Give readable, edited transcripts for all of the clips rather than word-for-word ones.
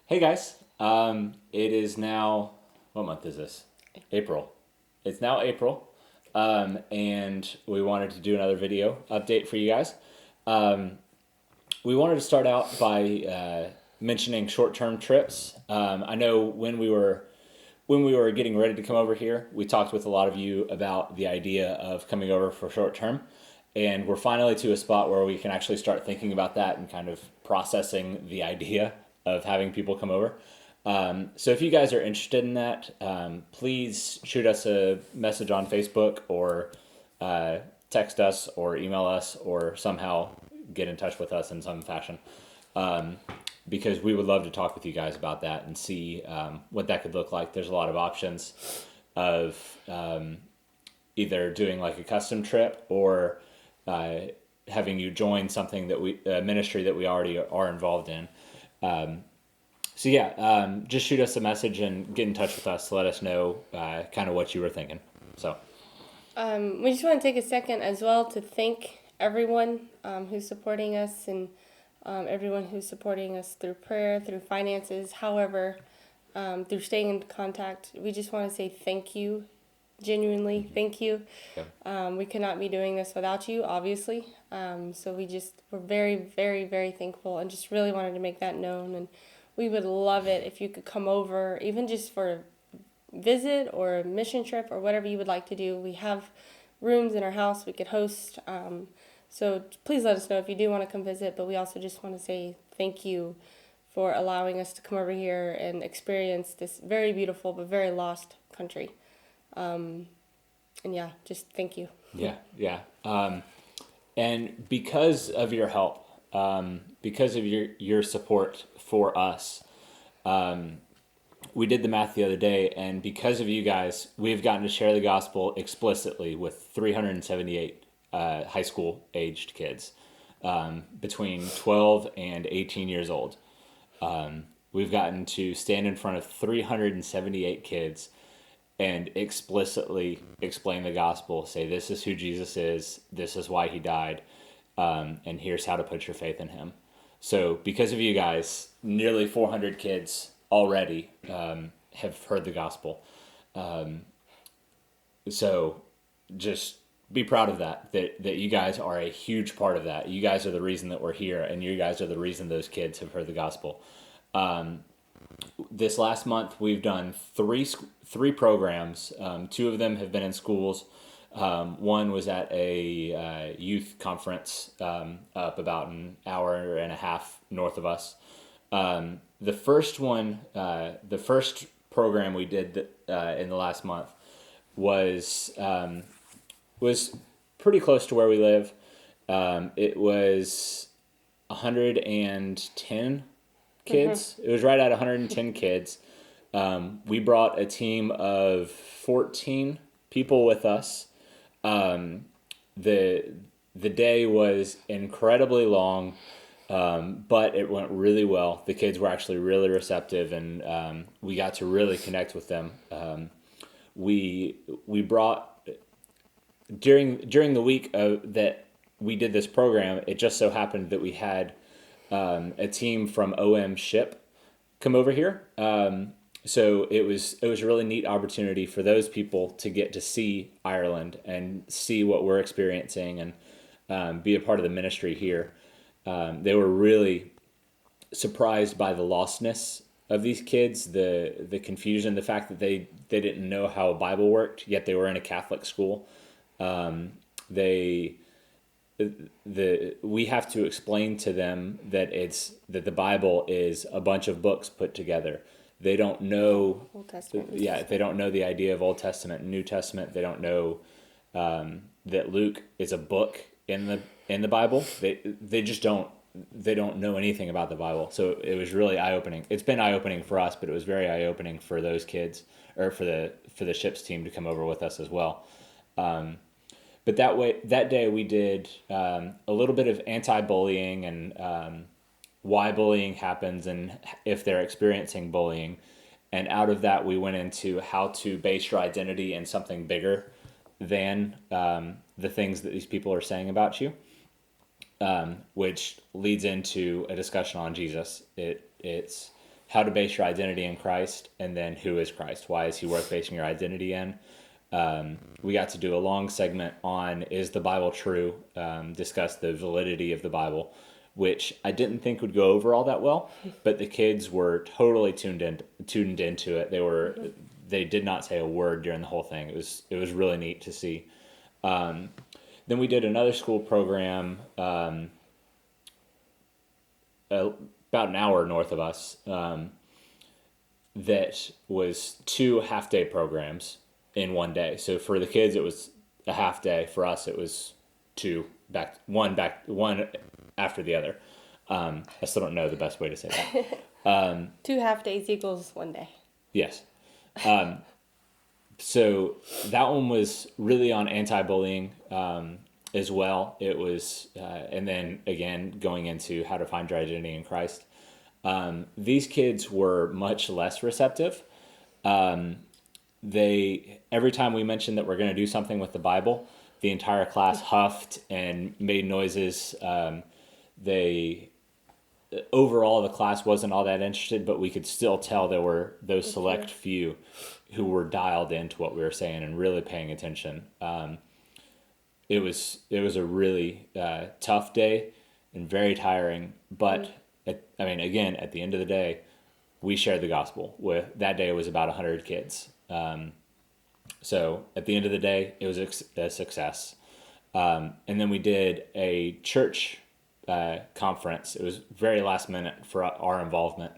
Hey guys, it is now, what month is this? April. It's now April, and we wanted to do another video update for you guys. Um, we wanted to start out by mentioning short-term trips. I know when we were getting ready to come over here, we talked with a lot of you about the idea of coming over for short term, and we're finally to a spot where we can actually start thinking about that and kind of processing the idea of having people come over. So if you guys are interested in that, please shoot us a message on Facebook or text us or email us or somehow get in touch with us in some fashion. Um, because we would love to talk with you guys about that and see what that could look like. There's a lot of options of either doing like a custom trip or uh, having you join something that we ministry that we already are involved in. So yeah, just shoot us a message and get in touch with us to let us know kind of what you were thinking. So We just want to take a second as well to thank everyone who's supporting us and everyone who's supporting us through prayer, through finances, however, through staying in contact. We just want to say thank you, genuinely thank you. yeah, We could not be doing this without you, obviously. So we're very, very, very thankful and just really wanted to make that known. And we would love it if you could come over, even just for visit or a mission trip or whatever you would like to do. We have rooms in our house we could host. So please let us know if you do want to come visit. But we also just want to say thank you for allowing us to come over here and experience this very beautiful but very lost country. And yeah, just thank you. yeah. And because of your help, because of your support for us, we did the math the other day, and because of you guys, we've gotten to share the gospel explicitly with 378 high school aged kids between 12 and 18 years old. We've gotten to stand in front of 378 kids and explicitly explain the gospel, say, this is who Jesus is, this is why he died, and here's how to put your faith in him. So, because of you guys, nearly 400 kids already have heard the gospel. So, just be proud of that you guys are a huge part of that. You guys are the reason that we're here, and you guys are the reason those kids have heard the gospel. This last month, we've done three programs. Two of them have been in schools. One was at a youth conference up about an hour and a half north of us. The first one, the first program we did in the last month was pretty close to where we live. It was 110 kids. It was right at 110 kids. We brought a team of 14 people with us. The the day was incredibly long, but it went really well. The kids were actually really receptive, and we got to really connect with them. We brought during the week that we did this program. It just so happened that we had a team from OM Ship come over here. So it was a really neat opportunity for those people to get to see Ireland and see what we're experiencing and be a part of the ministry here. They were really surprised by the lostness of these kids, the confusion, the fact that they didn't know how a Bible worked, yet they were in a Catholic school. They we have to explain to them that the Bible is a bunch of books put together. They don't know, Old Testament. New yeah, they Testament. don't know the idea of Old Testament and New Testament. They don't know that Luke is a book in the Bible. They just don't know anything about the Bible. So it was really eye opening. It's been eye opening for us, but it was very eye opening for those kids or for the ship's team to come over with us as well. But that day we did a little bit of anti-bullying and why bullying happens and if they're experiencing bullying. And out of that, we went into how to base your identity in something bigger than the things that these people are saying about you, which leads into a discussion on Jesus. It's how to base your identity in Christ, and then who is Christ? Why is he worth basing your identity in? We got to do a long segment on is the Bible true? Discuss the validity of the Bible, which I didn't think would go over all that well, but the kids were totally tuned into it. They did not say a word during the whole thing. It was really neat to see. Then we did another school program about an hour north of us that was 2 half-day programs in one day. So for the kids, it was a half day. For us, it was one after the other. I still don't know the best way to say that. 2 half days equals 1 day. Yes. So that one was really on anti-bullying as well. It was, and then again, going into how to find your identity in Christ. These kids were much less receptive. Every time we mentioned that we're going to do something with the Bible, the entire class huffed and made noises. Overall, the class wasn't all that interested, but we could still tell there were those select few who were dialed into what we were saying and really paying attention. It was a really tough day and very tiring, but again, at the end of the day, we shared the gospel. That day was about 100 kids. So at the end of the day, it was a success. And then we did a church conference. It was very last minute for our involvement,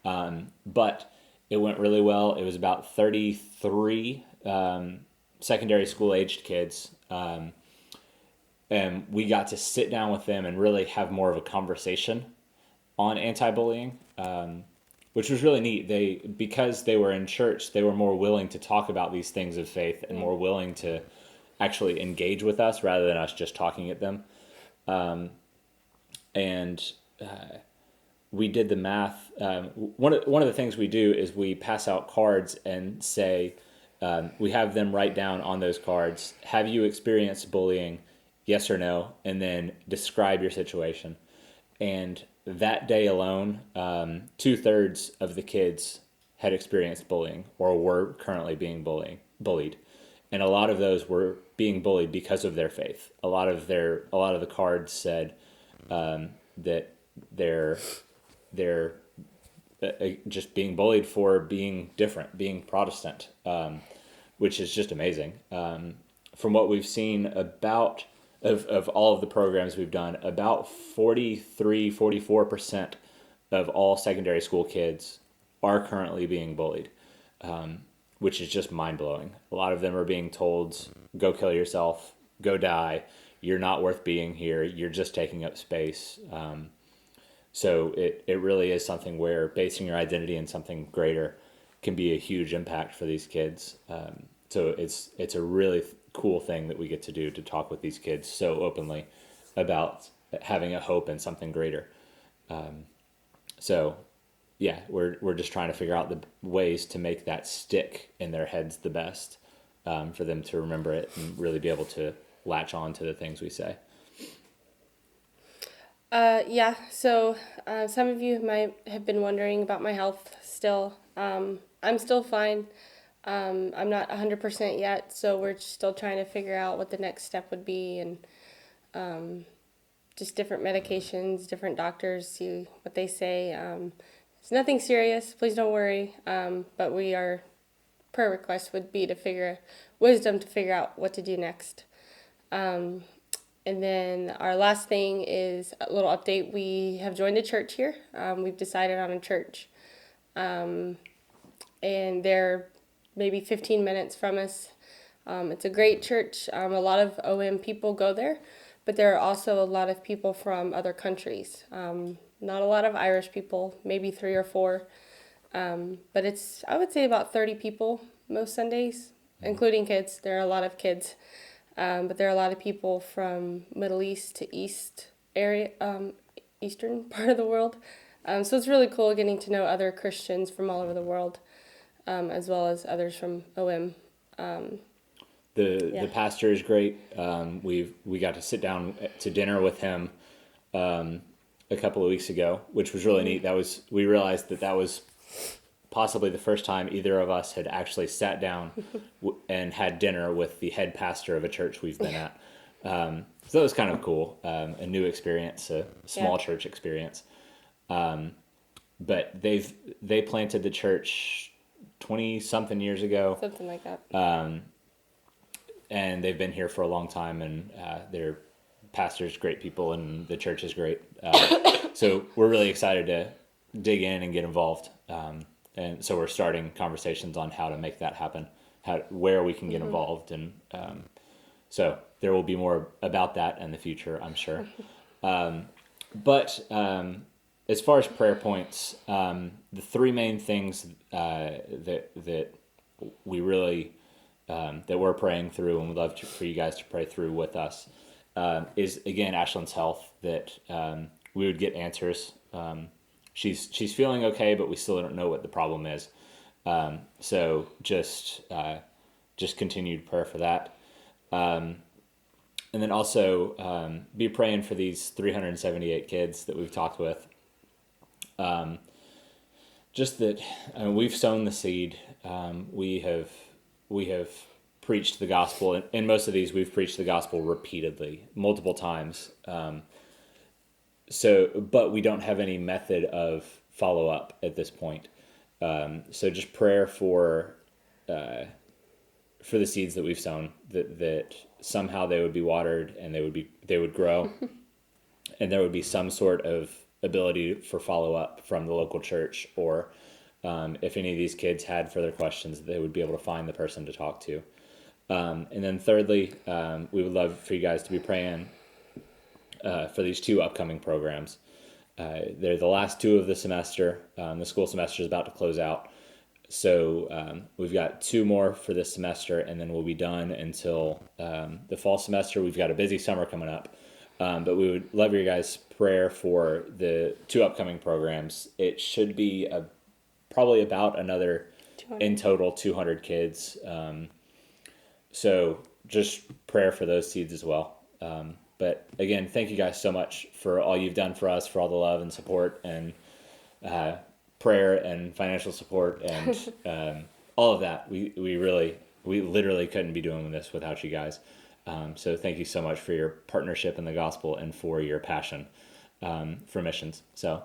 but it went really well. It was about 33 secondary school aged kids, and we got to sit down with them and really have more of a conversation on anti-bullying, which was really neat. Because they were in church, they were more willing to talk about these things of faith and more willing to actually engage with us rather than us just talking at them. We did the math. One of the things we do is we pass out cards and say, we have them write down on those cards, have you experienced bullying? Yes or no? And then describe your situation. And that day alone, 2/3 of the kids had experienced bullying or were currently being bullied. And a lot of those were being bullied because of their faith. A lot of the cards said that they're just being bullied for being different, being Protestant, which is just amazing. From what we've seen of all of the programs we've done, about 44% of all secondary school kids are currently being bullied, which is just mind-blowing. A lot of them are being told, go kill yourself, go die, you're not worth being here, you're just taking up space. So it really is something where basing your identity in something greater can be a huge impact for these kids. So it's a really cool thing that we get to do, to talk with these kids so openly about having a hope in something greater. So yeah, we're just trying to figure out the ways to make that stick in their heads the best, for them to remember it and really be able to latch on to the things we say. So some of you might have been wondering about my health still. I'm still fine. I'm not 100% yet, so we're still trying to figure out what the next step would be, and just different medications, different doctors, see what they say. It's nothing serious, please don't worry, but prayer request would be to figure out what to do next. And then our last thing is a little update. We have joined a church here. We've decided on a church, and they're maybe 15 minutes from us. It's a great church. A lot of OM people go there, but there are also a lot of people from other countries. Not a lot of Irish people, maybe 3 or 4. But I would say about 30 people most Sundays, including kids. There are a lot of kids. But there are a lot of people from Middle East to Eastern part of the world. So it's really cool getting to know other Christians from all over the world, as well as others from OM. The pastor is great. We got to sit down to dinner with him a couple of weeks ago, which was really neat. We realized that was possibly the first time either of us had actually sat down and had dinner with the head pastor of a church we've been at. So that was kind of cool, a new experience, a small church experience. But they planted the church 20 something years ago, Something like that. and they've been here for a long time, and they're pastors, great people, and the church is great. So we're really excited to dig in and get involved. And so we're starting conversations on how to make that happen, where we can get involved. And so there will be more about that in the future, I'm sure. But as far as prayer points, the three main things that we really that we're praying through, and we'd love for you guys to pray through with us, is again Ashlyn's health. That we would get answers. She's feeling okay, but we still don't know what the problem is. So just continued prayer for that. And then also be praying for these 378 kids that we've talked with. Just that we've sown the seed. We have preached the gospel, and in most of these we've preached the gospel repeatedly, multiple times. But we don't have any method of follow up at this point. So just prayer for the seeds that we've sown, that somehow they would be watered and they would grow, and there would be some sort of ability for follow up from the local church, or if any of these kids had further questions, they would be able to find the person to talk to. And then thirdly, we would love for you guys to be praying for these two upcoming programs. They're the last two of the semester. The school semester is about to close out. So we've got two more for this semester, and then we'll be done until the fall semester. We've got a busy summer coming up. But we would love your guys' prayer for the two upcoming programs. It should be probably about another, 200. in total, 200 kids. So just prayer for those seeds as well. But again, thank you guys so much for all you've done for us, for all the love and support and prayer and financial support and all of that. We literally couldn't be doing this without you guys. So thank you so much for your partnership in the gospel and for your passion for missions. So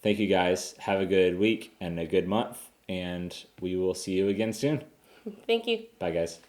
thank you guys. Have a good week and a good month, and we will see you again soon. Thank you. Bye, guys.